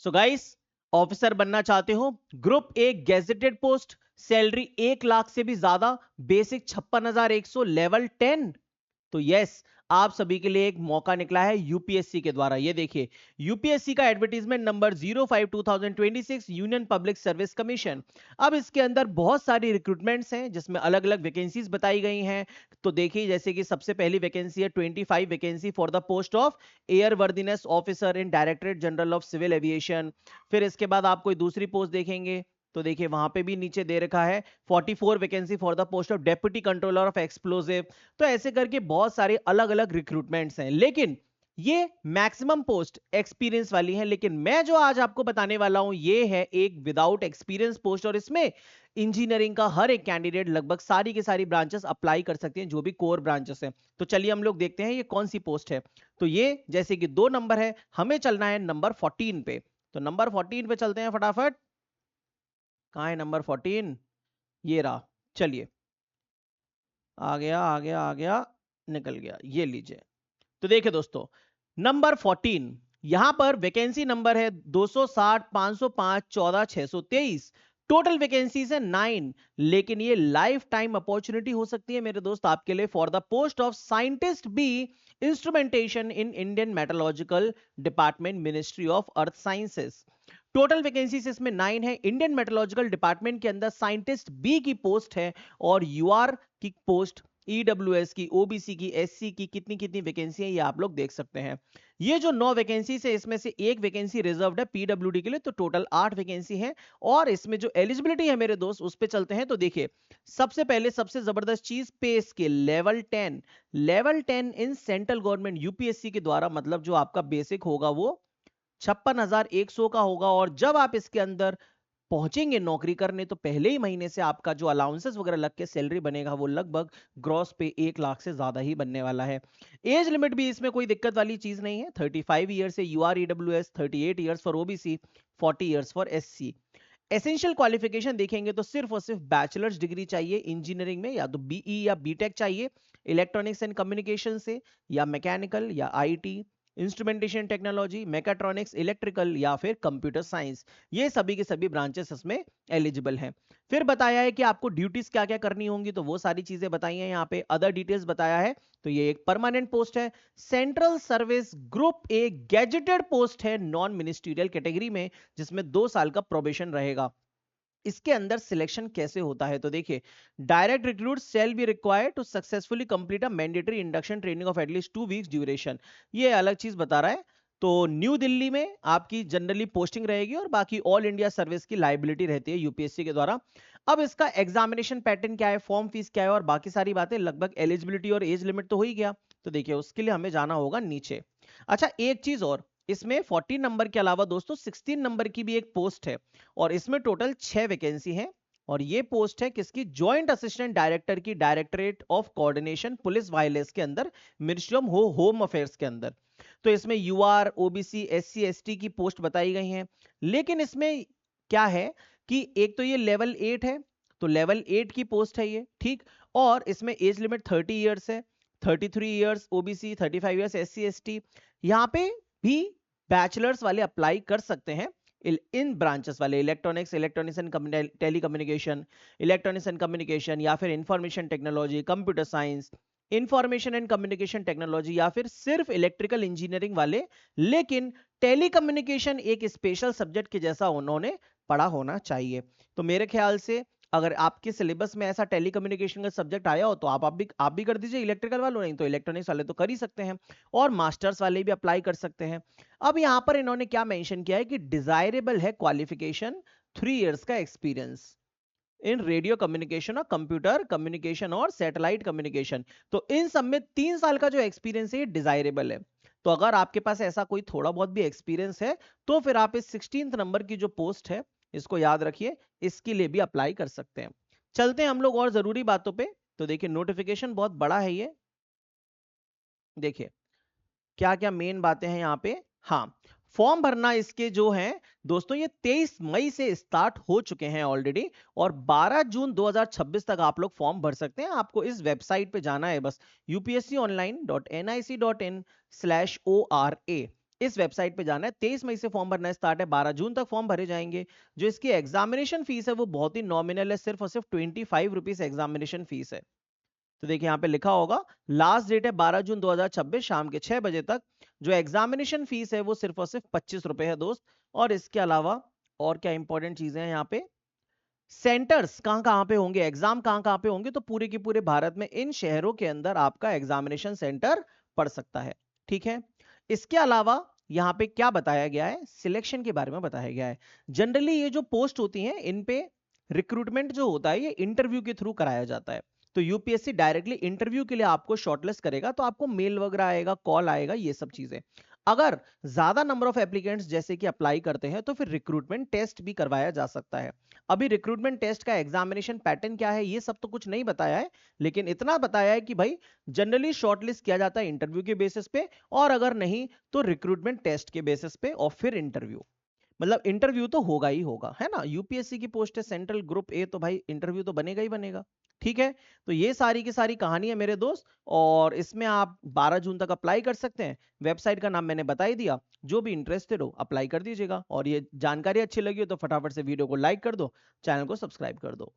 So guys, officer बनना चाहते हो, group A gazetted post, salary 1 lakh से भी ज्यादा, बेसिक 56,100, लेवल 10। तो यस, आप सभी के लिए एक मौका निकला है यूपीएससी के द्वारा। ये देखिए, यूपीएससी का advertisement number 05/2026, union public service commission. अब इसके अंदर बहुत सारी रिक्रूटमेंट्स हैं जिसमें अलग अलग वैकेंसीज बताई गई हैं। तो देखिए, जैसे कि सबसे पहली वैकेंसी है 25 vacancy for the post of airworthiness officer in directorate general of civil aviation. फिर इसके बाद आप कोई दूसरी पोस्ट देखेंगे तो देखिए वहां पे भी नीचे दे रखा है 44 vacancy for the post of deputy controller of explosive. तो ऐसे करके बहुत सारे अलग अलग रिक्रूटमेंट्स हैं, लेकिन ये मैक्सिमम पोस्ट एक्सपीरियंस वाली है। लेकिन मैं जो आज आपको बताने वाला हूं ये है एक विदाउट एक्सपीरियंस पोस्ट, और इसमें इंजीनियरिंग का हर एक कैंडिडेट लगभग सारी की सारी ब्रांचेस अप्लाई कर सकते हैं, जो भी कोर ब्रांचेस हैं। तो चलिए हम लोग देखते हैं ये कौन सी पोस्ट है। तो ये जैसे कि 2 नंबर है, हमें चलना है नंबर 14 पे। तो नंबर 14 पे चलते हैं फटाफट। कहां है नंबर 14? ये रहा, चलिए, आ गया आ गया आ गया, निकल गया, ये लीजिए। तो देखिए दोस्तों, नंबर 14, यहां पर वैकेंसी नंबर है 260 505 14 623। टोटल वैकेंसीज है 9, लेकिन ये लाइफ टाइम अपॉर्चुनिटी हो सकती है मेरे दोस्त आपके लिए, for the post of scientist B instrumentation in Indian meteorological department, ministry of earth sciences. Total vacancies इसमें 9 है। इंडियन मेट्रोलॉजिकल डिपार्टमेंट के अंदर साइंटिस्ट बी की पोस्ट है, और यूआर की पोस्ट, ईडब्ल्यूएस की, ओबीसी की, एससी की, कितनी कितनी वैकेंसी है ये आप लोग देख सकते हैं। ये जो 9 वैकेंसी है इसमें से एक वैकेंसी रिजर्व्ड है पीडब्ल्यूडी के लिए, तो टोटल 8 वैकेंसी है। और इसमें जो एलिजिबिलिटी है मेरे दोस्त उस पे चलते हैं। तो देखिए, सबसे पहले सबसे जबरदस्त चीज पे scale level 10, level 10 in central government UPSC के द्वारा, मतलब जो आपका बेसिक होगा वो 56,100 का होगा। और जब आप इसके अंदर पहुंचेंगे नौकरी करने, तो पहले ही महीने से आपका जो अलाउंसेस वगैरह लग के सैलरी बनेगा वो लगभग ग्रॉस पे 1 लाख से ज्यादा ही बनने वाला है। एज लिमिट भी इसमें कोई दिक्कत वाली चीज नहीं है, 35 ईयर्स है UR EWS, 38 years for OBC, 40 years for SC. Essential qualification देखेंगे तो सिर्फ और सिर्फ बैचलर्स डिग्री चाहिए इंजीनियरिंग में, या तो बीई या बीटेक चाहिए इलेक्ट्रॉनिक्स एंड कम्युनिकेशन से, या मैकेनिकल या IT, instrumentation technology, mechatronics, electrical, या फिर कंप्यूटर साइंस। ये सभी के सभी ब्रांचेस इसमें एलिजिबल हैं। फिर बताया है कि आपको ड्यूटीज क्या क्या करनी होंगी, तो वो सारी चीजें बताई हैं यहाँ पे। अदर डिटेल्स बताया है। तो ये एक परमानेंट पोस्ट है, central service group A gazetted post है, नॉन मिनिस्ट्रियल कैटेगरी में, जिसमें 2 साल का प्रोबेशन रहेगा। इसके अंदर सिलेक्शन कैसे होता है, तो देखिए, direct recruit shall be required to successfully complete a mandatory induction training of at least 2 weeks duration. ये अलग चीज बता रहा है। तो न्यू दिल्ली में आपकी जनरली पोस्टिंग रहेगी, और बाकी ऑल इंडिया सर्विस की लाइबिलिटी रहती है यूपीएससी के द्वारा। अब इसका एग्जामिनेशन पैटर्न क्या है, फॉर्म फीस क्या है, और बाकी सारी बातें, लगभग एलिजिबिलिटी और एज लिमिट तो हो ही गया। तो देखिए, उसके लिए हमें जाना होगा नीचे। अच्छा, एक चीज और, इसमें 14 नंबर के अलावा दोस्तों 16 नंबर की भी एक पोस्ट है, और इसमें टोटल 6 वैकेंसी है। और ये पोस्ट है किसकी, ज्वाइंट असिस्टेंट डायरेक्टर की, directorate of coordination police violence के अंदर, मिनिस्ट्री ऑफ होम अफेयर्स के अंदर। तो इसमें यूआर, ओबीसी, एससी, एसटी की पोस्ट बताई गई हैं। लेकिन इसमें क्या है कि एक तो ये लेवल 8 है, तो लेवल 8 की पोस्ट है ये, ठीक। और इसमें एज लिमिट 30 ईयर्स है, 33 years OBC, 35 years SC ST. यहाँ पे भी बैचलर्स वाले अप्लाई कर सकते हैं, इन ब्रांचेस वाले, electronics, electronics and telecommunication, electronics and communication, या फिर information technology, computer science, information and communication technology, या फिर सिर्फ इलेक्ट्रिकल इंजीनियरिंग वाले। लेकिन टेलीकम्युनिकेशन एक स्पेशल सब्जेक्ट के जैसा उन्होंने पढ़ा होना चाहिए। तो मेरे ख्याल से अगर आपके सिलेबस में ऐसा टेलीकम्युनिकेशन का सब्जेक्ट आया हो तो आप भी कर दीजिए इलेक्ट्रिकल वालों, नहीं तो इलेक्ट्रॉनिक्स वाले तो कर ही सकते हैं, और मास्टर्स वाले भी अप्लाई कर सकते हैं। अब यहां पर इन्होंने क्या मेंशन किया है कि डिजायरेबल है क्वालिफिकेशन 3 इयर्स का एक्सपीरियंस इन रेडियो कम्युनिकेशन और कंप्यूटर कम्युनिकेशन और सैटेलाइट कम्युनिकेशन। तो इन सब में 3 साल का जो एक्सपीरियंस है डिजायरेबल है। तो अगर आपके पास ऐसा कोई थोड़ा बहुत भी एक्सपीरियंस है तो फिर आप इस 16 नंबर की जो पोस्ट है, इसको याद रखिए, इसके लिए भी अप्लाई कर सकते हैं। चलते हैं हम लोग और जरूरी बातों पे। तो देखिए, नोटिफिकेशन बहुत बड़ा है ये, देखिए क्या क्या मेन बातें हैं यहाँ पे। हाँ, फॉर्म भरना इसके जो हैं दोस्तों, ये 23 मई से स्टार्ट हो चुके हैं ऑलरेडी, और 12 जून 2026 तक आप लोग फॉर्म भर सकते हैं। आपको इस वेबसाइट पे जाना है बस, upsconline.nic.in/ora। इस वेबसाइट पे जाना है। 23 मई से फॉर्म भरना स्टार्ट है, 12 जून तक फॉर्म भरे जाएंगे। जो इसकी एग्जामिनेशन फीस है वो बहुत ही नॉमिनल है, सिर्फ और सिर्फ 25 रुपीज एग्जामिनेशन फीस है। तो देखिए यहाँ पे लिखा होगा लास्ट डेट है 12 जून 2026 शाम के 6 बजे तक। जो एग्जामिनेशन फीस है वो सिर्फ और सिर्फ 25 रुपए है दोस्त। और इसके अलावा और क्या इंपॉर्टेंट चीजें हैं यहाँ पे, सेंटर्स कहां कहां पे होंगे, एग्जाम कहां कहां पे होंगे, तो पूरे के पूरे भारत में इन शहरों के अंदर आपका एग्जामिनेशन सेंटर पड़ सकता है। ठीक है, इसके अलावा यहाँ पे क्या बताया गया है, सिलेक्शन के बारे में बताया गया है। जनरली ये जो पोस्ट होती हैं इन पे रिक्रूटमेंट जो होता है ये इंटरव्यू के थ्रू कराया जाता है। तो यूपीएससी डायरेक्टली इंटरव्यू के लिए आपको शॉर्टलिस्ट करेगा, तो आपको मेल वगैरह आएगा, कॉल आएगा, ये सब चीजें। अगर ज्यादा नंबर ऑफ एप्लीकेंट्स जैसे कि अप्लाई करते हैं तो फिर रिक्रूटमेंट टेस्ट भी करवाया जा सकता है। अभी रिक्रूटमेंट टेस्ट का एग्जामिनेशन पैटर्न क्या है ये सब तो कुछ नहीं बताया है, लेकिन इतना बताया है कि भाई जनरली शॉर्टलिस्ट किया जाता है इंटरव्यू के बेसिस पे, और अगर नहीं तो रिक्रूटमेंट टेस्ट के बेसिस पे, और फिर इंटरव्यू। मतलब इंटरव्यू तो होगा ही होगा, है ना, यूपीएससी की पोस्ट है सेंट्रल ग्रुप ए, तो भाई इंटरव्यू तो बनेगा ही बनेगा। ठीक है, तो ये सारी की सारी कहानी है मेरे दोस्त, और इसमें आप 12 जून तक अप्लाई कर सकते हैं। वेबसाइट का नाम मैंने बता ही दिया, जो भी इंटरेस्टेड हो अप्लाई कर दीजिएगा। और ये जानकारी अच्छी लगी हो तो फटाफट से वीडियो को लाइक कर दो, चैनल को सब्सक्राइब कर दो।